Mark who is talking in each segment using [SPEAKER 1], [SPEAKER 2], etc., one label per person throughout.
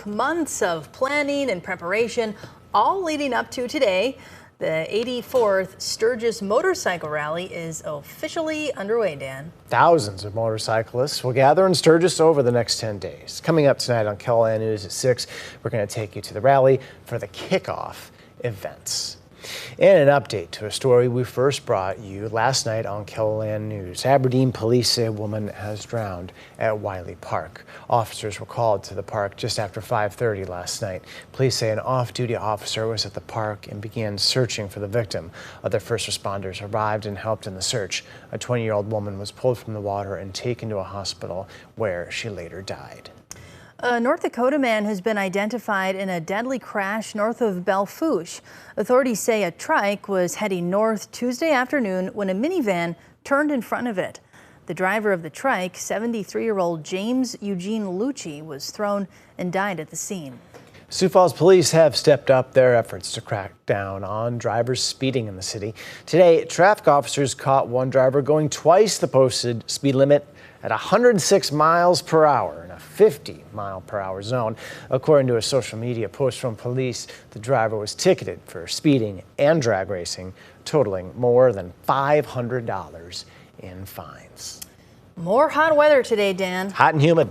[SPEAKER 1] took months of planning and preparation, all leading up to today. The 84th Sturgis Motorcycle Rally is officially underway, Dan.
[SPEAKER 2] Thousands of motorcyclists will gather in Sturgis over the next 10 days. Coming up tonight on KELOLAND News at 6, we're going to take you to the rally for the kickoff events. And an update to a story we first brought you last night on KELOLAND News. Aberdeen police say a woman has drowned at Wiley Park. Officers were called to the park just after 5:30 last night. Police say an off-duty officer was at the park and began searching for the victim. Other first responders arrived and helped in the search. A 20-year-old woman was pulled from the water and taken to a hospital where she later died.
[SPEAKER 1] A North Dakota man has been identified in a deadly crash north of Belle Fourche. Authorities say a trike was heading north Tuesday afternoon when a minivan turned in front of it. The driver of the trike, 73-year-old James Eugene Lucci, was thrown and died at the scene.
[SPEAKER 2] Sioux Falls police have stepped up their efforts to crack down on drivers speeding in the city. Today, traffic officers caught one driver going twice the posted speed limit at 106 miles per hour in a 50-mile-per-hour zone. According to a social media post from police, the driver was ticketed for speeding and drag racing, totaling more than $500 in fines.
[SPEAKER 1] More hot weather today, Dan.
[SPEAKER 2] Hot and humid.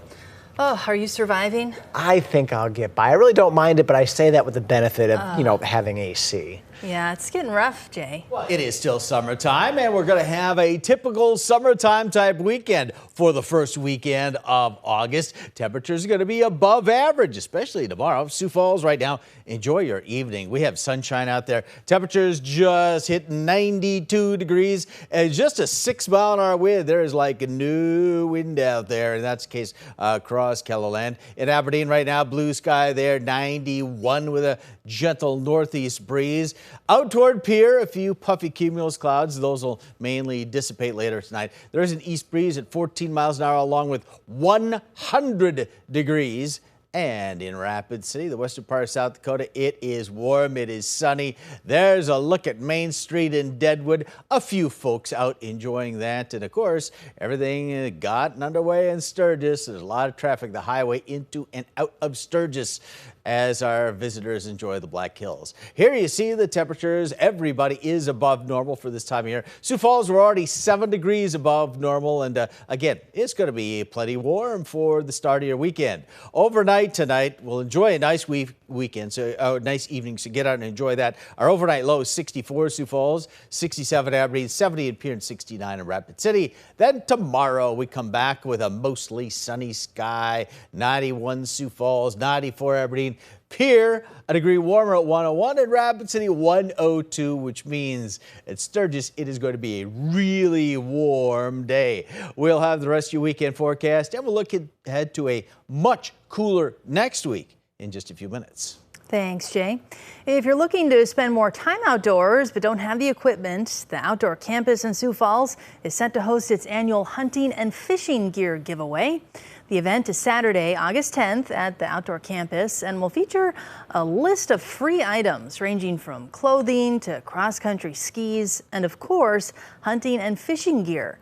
[SPEAKER 1] Oh, are you surviving?
[SPEAKER 2] I think I'll get by. I really don't mind it, but I say that with the benefit of, having AC.
[SPEAKER 1] Yeah, it's getting rough, Jay.
[SPEAKER 3] Well, it is still summertime, and we're going to have a typical summertime type weekend for the first weekend of August. Temperatures are going to be above average, especially tomorrow. Sioux Falls right now, enjoy your evening. We have sunshine out there. Temperatures just hit 92 degrees and just a 6-mile-an-hour wind. There is like a new wind out there, and that's the case across KELOLAND. In Aberdeen right now, blue sky there, 91 with a gentle northeast breeze. Out toward Pierre, a few puffy cumulus clouds. Those will mainly dissipate later tonight. There is an east breeze at 14 miles an hour along with 100 degrees. And in Rapid City, the western part of South Dakota, it is warm, it is sunny. There's a look at Main Street in Deadwood. A few folks out enjoying that. And of course, everything gotten underway in Sturgis. There's a lot of traffic, the highway into and out of Sturgis as our visitors enjoy the Black Hills. Here you see the temperatures. Everybody is above normal for this time of year. Sioux Falls, we're already 7 degrees above normal. And again, it's going to be plenty warm for the start of your weekend. Overnight tonight, we'll enjoy a nice weekend, so nice evening, so get out and enjoy that. Our overnight low is 64 Sioux Falls, 67 Aberdeen, 70 in Pierre, and 69 in Rapid City. Then tomorrow we come back with a mostly sunny sky, 91 Sioux Falls, 94 Aberdeen, Pierre, a degree warmer at 101, and Rapid City 102, which means at Sturgis it is going to be a really warm day. We'll have the rest of your weekend forecast, and we'll look ahead to a much cooler next week in just a few minutes.
[SPEAKER 1] Thanks, Jay. If you're looking to spend more time outdoors but don't have the equipment, the Outdoor Campus in Sioux Falls is set to host its annual hunting and fishing gear giveaway. The event is Saturday, August 10th at the Outdoor Campus and will feature a list of free items ranging from clothing to cross-country skis and, of course, hunting and fishing gear.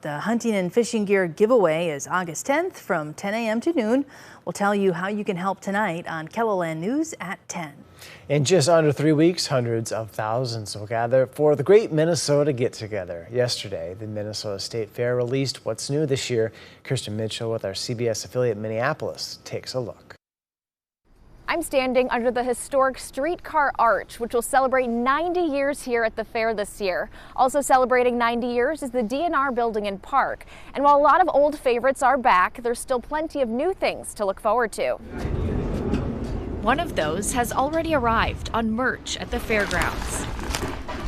[SPEAKER 1] The hunting and fishing gear giveaway is August 10th from 10 a.m. to noon. We'll tell you how you can help tonight on KELOLAND News at 10.
[SPEAKER 2] In just under 3 weeks, hundreds of thousands will gather for the Great Minnesota Get-Together. Yesterday, the Minnesota State Fair released what's new this year. Kirsten Mitchell with our CBS affiliate Minneapolis takes a look.
[SPEAKER 4] I'm standing under the historic streetcar arch, which will celebrate 90 years here at the fair this year. Also celebrating 90 years is the DNR building and park. And while a lot of old favorites are back, there's still plenty of new things to look forward to.
[SPEAKER 5] One of those has already arrived on merch at the fairgrounds.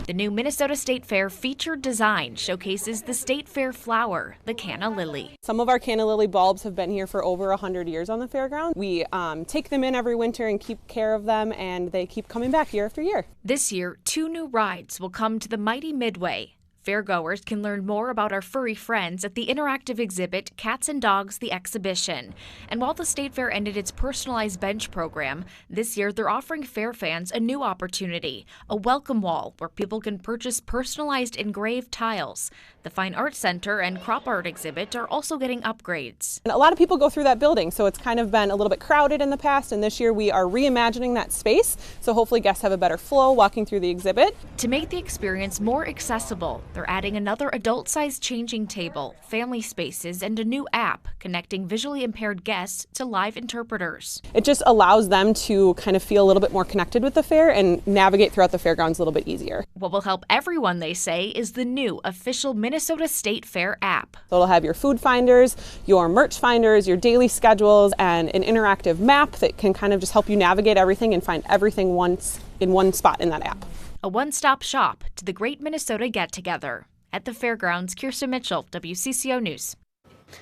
[SPEAKER 5] The new Minnesota State Fair featured design showcases the State Fair flower, the canna lily.
[SPEAKER 6] Some of our canna lily bulbs have been here for over 100 years on the fairground. We take them in every winter and keep care of them, and they keep coming back year after year.
[SPEAKER 5] This year, 2 new rides will come to the mighty Midway. Fairgoers can learn more about our furry friends at the interactive exhibit Cats and Dogs: The Exhibition. And while the State Fair ended its personalized bench program, this year they're offering fair fans a new opportunity, a welcome wall where people can purchase personalized engraved tiles. The Fine Arts Center and Crop Art exhibit are also getting upgrades.
[SPEAKER 6] And a lot of people go through that building, so it's kind of been a little bit crowded in the past, and this year we are reimagining that space, so hopefully guests have a better flow walking through the exhibit.
[SPEAKER 5] To make the experience more accessible, they're adding another adult-sized changing table, family spaces, and a new app connecting visually impaired guests to live interpreters.
[SPEAKER 6] It just allows them to kind of feel a little bit more connected with the fair and navigate throughout the fairgrounds a little bit easier.
[SPEAKER 5] What will help everyone, they say, is the new official Minnesota State Fair app.
[SPEAKER 6] So it'll have your food finders, your merch finders, your daily schedules, and an interactive map that can kind of just help you navigate everything and find everything once in one spot in that app.
[SPEAKER 5] A one-stop shop to the Great Minnesota Get-Together. At the fairgrounds, Kirsten Mitchell, WCCO News.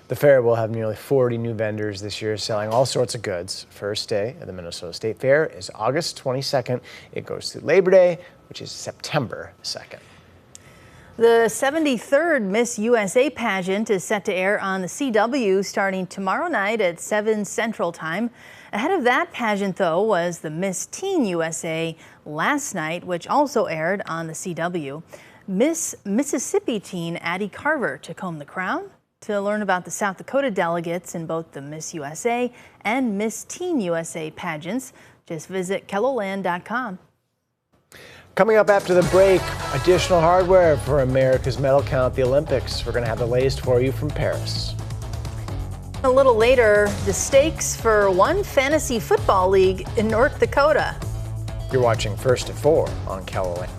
[SPEAKER 2] The fair will have nearly 40 new vendors this year selling all sorts of goods. First day of the Minnesota State Fair is August 22nd. It goes through Labor Day, which is September 2nd.
[SPEAKER 1] The 73rd Miss USA pageant is set to air on the CW starting tomorrow night at 7 Central Time. Ahead of that pageant, though, was the Miss Teen USA last night, which also aired on the CW. Miss Mississippi teen Addie Carver took home the crown. To learn about the South Dakota delegates in both the Miss USA and Miss Teen USA pageants, just visit KELOLAND.com.
[SPEAKER 2] Coming up after the break, additional hardware for America's medal count at the Olympics. We're going to have the latest for you from Paris.
[SPEAKER 1] A little later, the stakes for one fantasy football league in North Dakota.
[SPEAKER 2] You're watching First at 4 on KELOLAND.